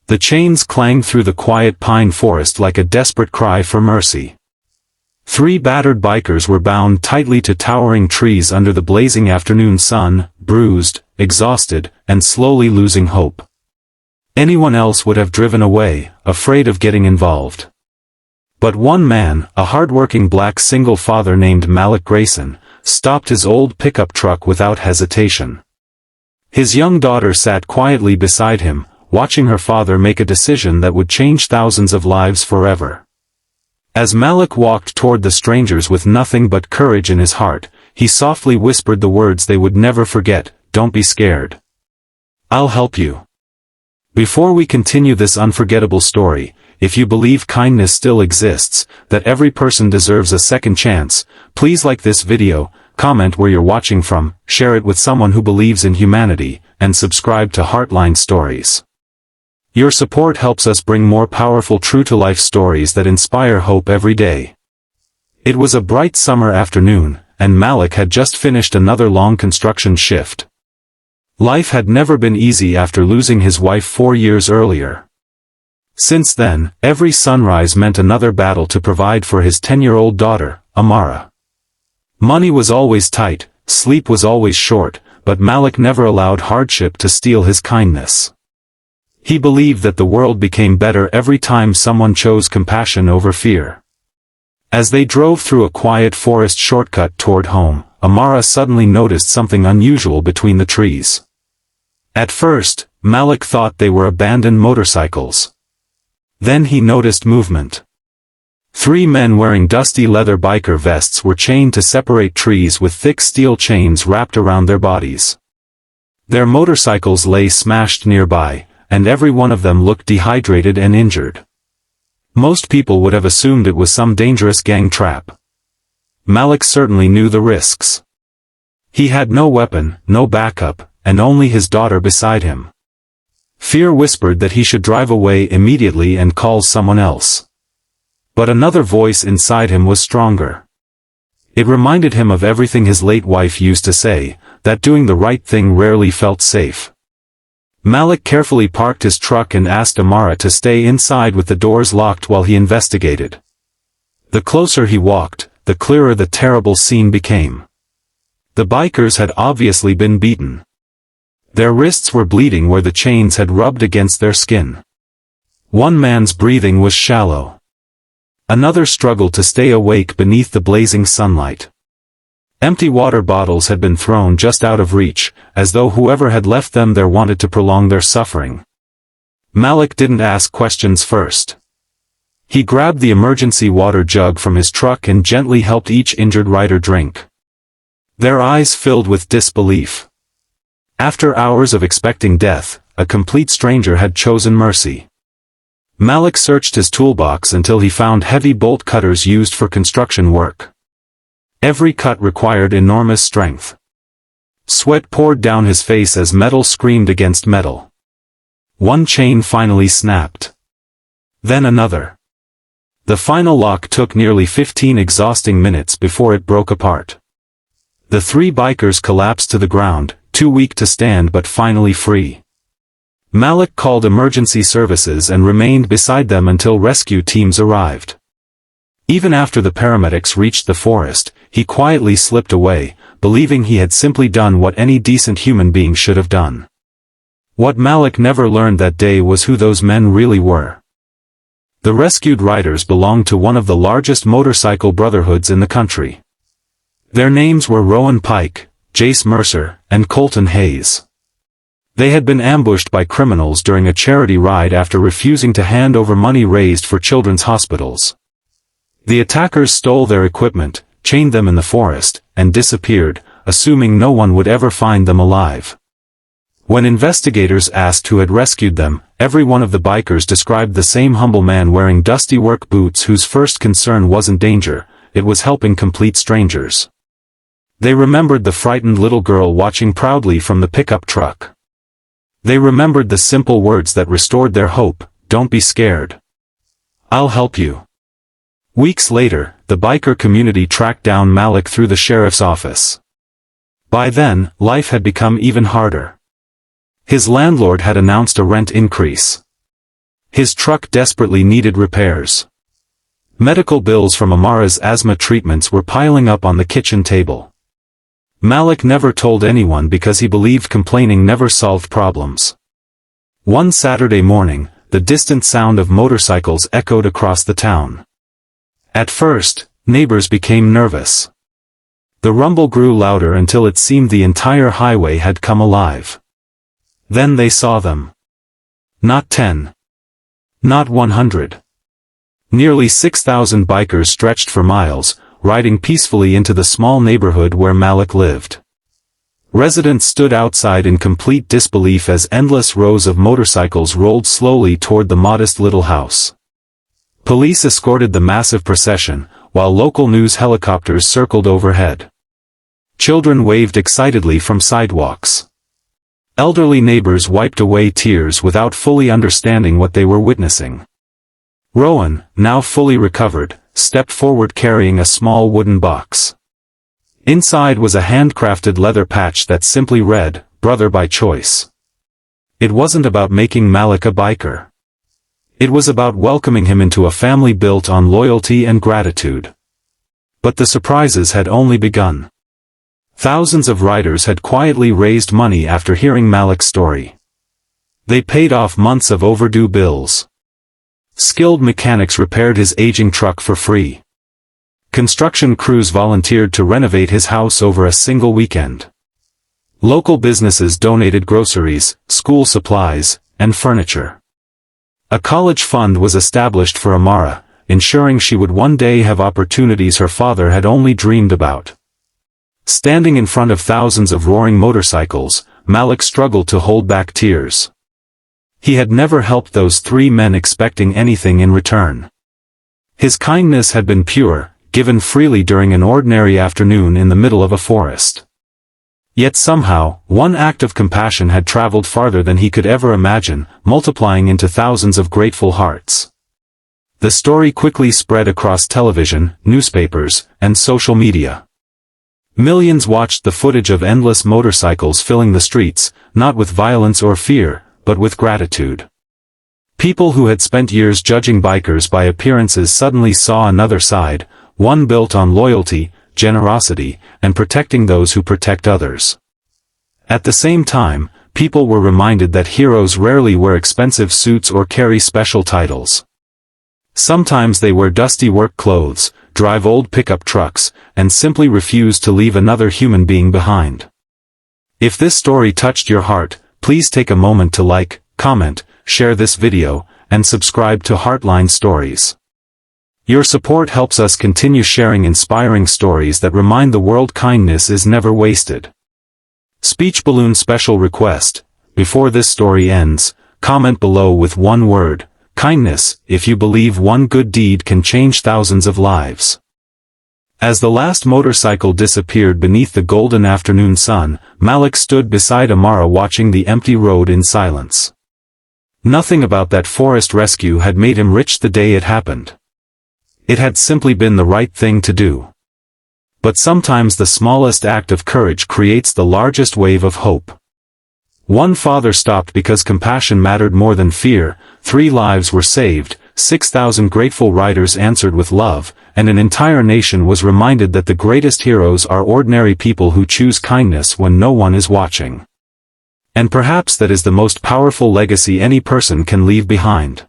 The chains clanged through the quiet pine forest like a desperate cry for mercy. 3 battered bikers were bound tightly to towering trees under the blazing afternoon sun, bruised, exhausted, and slowly losing hope. Anyone else would have driven away, afraid of getting involved. But one man, a hard-working black single father named Malik Grayson, stopped his old pickup truck without hesitation. His young daughter sat quietly beside him, watching her father make a decision that would change thousands of lives forever. As Malik walked toward the strangers with nothing but courage in his heart, he softly whispered the words they would never forget, "Don't be scared. I'll help you." Before we continue this unforgettable story, if you believe kindness still exists, that every person deserves a second chance, please like this video, comment where you're watching from, share it with someone who believes in humanity, and subscribe to Heartline Stories. Your support helps us bring more powerful true-to-life stories that inspire hope every day. It was a bright summer afternoon, and Malik had just finished another long construction shift. Life had never been easy after losing his wife 4 years earlier. Since then, every sunrise meant another battle to provide for his 10-year-old daughter, Amara. Money was always tight, sleep was always short, but Malik never allowed hardship to steal his kindness. He believed that the world became better every time someone chose compassion over fear. As they drove through a quiet forest shortcut toward home, Amara suddenly noticed something unusual between the trees. At first, Malik thought they were abandoned motorcycles. Then he noticed movement. 3 men wearing dusty leather biker vests were chained to separate trees with thick steel chains wrapped around their bodies. Their motorcycles lay smashed nearby, and every one of them looked dehydrated and injured. Most people would have assumed it was some dangerous gang trap. Malik certainly knew the risks. He had no weapon, no backup, and only his daughter beside him. Fear whispered that he should drive away immediately and call someone else. But another voice inside him was stronger. It reminded him of everything his late wife used to say, that doing the right thing rarely felt safe. Malik carefully parked his truck and asked Amara to stay inside with the doors locked while he investigated. The closer he walked, the clearer the terrible scene became. The bikers had obviously been beaten. Their wrists were bleeding where the chains had rubbed against their skin. One man's breathing was shallow. Another struggled to stay awake beneath the blazing sunlight. Empty water bottles had been thrown just out of reach, as though whoever had left them there wanted to prolong their suffering. Malik didn't ask questions first. He grabbed the emergency water jug from his truck and gently helped each injured rider drink. Their eyes filled with disbelief. After hours of expecting death, a complete stranger had chosen mercy. Malik searched his toolbox until he found heavy bolt cutters used for construction work. Every cut required enormous strength. Sweat poured down his face as metal screamed against metal. One chain finally snapped. Then another. The final lock took nearly 15 exhausting minutes before it broke apart. The 3 bikers collapsed to the ground, too weak to stand but finally free. Malik called emergency services and remained beside them until rescue teams arrived. Even after the paramedics reached the forest, he quietly slipped away, believing he had simply done what any decent human being should have done. What Malik never learned that day was who those men really were. The rescued riders belonged to one of the largest motorcycle brotherhoods in the country. Their names were Rowan Pike, Jace Mercer, and Colton Hayes. They had been ambushed by criminals during a charity ride after refusing to hand over money raised for children's hospitals. The attackers stole their equipment, chained them in the forest, and disappeared, assuming no one would ever find them alive. When investigators asked who had rescued them, every one of the bikers described the same humble man wearing dusty work boots whose first concern wasn't danger, it was helping complete strangers. They remembered the frightened little girl watching proudly from the pickup truck. They remembered the simple words that restored their hope, "Don't be scared. I'll help you." Weeks later, the biker community tracked down Malik through the sheriff's office. By then, life had become even harder. His landlord had announced a rent increase. His truck desperately needed repairs. Medical bills from Amara's asthma treatments were piling up on the kitchen table. Malik never told anyone because he believed complaining never solved problems. One Saturday morning, the distant sound of motorcycles echoed across the town. At first, neighbors became nervous. The rumble grew louder until it seemed the entire highway had come alive. Then they saw them. Not 10. Not 100. Nearly 6,000 bikers stretched for miles, riding peacefully into the small neighborhood where Malik lived. Residents stood outside in complete disbelief as endless rows of motorcycles rolled slowly toward the modest little house. Police escorted the massive procession, while local news helicopters circled overhead. Children waved excitedly from sidewalks. Elderly neighbors wiped away tears without fully understanding what they were witnessing. Rowan, now fully recovered, stepped forward carrying a small wooden box. Inside was a handcrafted leather patch that simply read, "Brother by choice." It wasn't about making Malik a biker. It was about welcoming him into a family built on loyalty and gratitude. But the surprises had only begun. Thousands of riders had quietly raised money after hearing Malik's story. They paid off months of overdue bills. Skilled mechanics repaired his aging truck for free. Construction crews volunteered to renovate his house over a single weekend. Local businesses donated groceries, school supplies, and furniture. A college fund was established for Amara, ensuring she would one day have opportunities her father had only dreamed about. Standing in front of thousands of roaring motorcycles, Malik struggled to hold back tears. He had never helped those three men expecting anything in return. His kindness had been pure, given freely during an ordinary afternoon in the middle of a forest. Yet somehow, one act of compassion had traveled farther than he could ever imagine, multiplying into thousands of grateful hearts. The story quickly spread across television, newspapers, and social media. Millions watched the footage of endless motorcycles filling the streets, not with violence or fear, but with gratitude. People who had spent years judging bikers by appearances suddenly saw another side, one built on loyalty, generosity, and protecting those who protect others. At the same time, people were reminded that heroes rarely wear expensive suits or carry special titles. Sometimes they wear dusty work clothes, drive old pickup trucks, and simply refuse to leave another human being behind. If this story touched your heart, please take a moment to like, comment, share this video, and subscribe to Heartline Stories. Your support helps us continue sharing inspiring stories that remind the world kindness is never wasted. Speech balloon special request: before this story ends, comment below with one word, kindness, if you believe one good deed can change thousands of lives. As the last motorcycle disappeared beneath the golden afternoon sun, Malik stood beside Amara watching the empty road in silence. Nothing about that forest rescue had made him rich the day it happened. It had simply been the right thing to do. But sometimes the smallest act of courage creates the largest wave of hope. One father stopped because compassion mattered more than fear, 3 lives were saved, 6,000 grateful riders answered with love, and an entire nation was reminded that the greatest heroes are ordinary people who choose kindness when no one is watching. And perhaps that is the most powerful legacy any person can leave behind.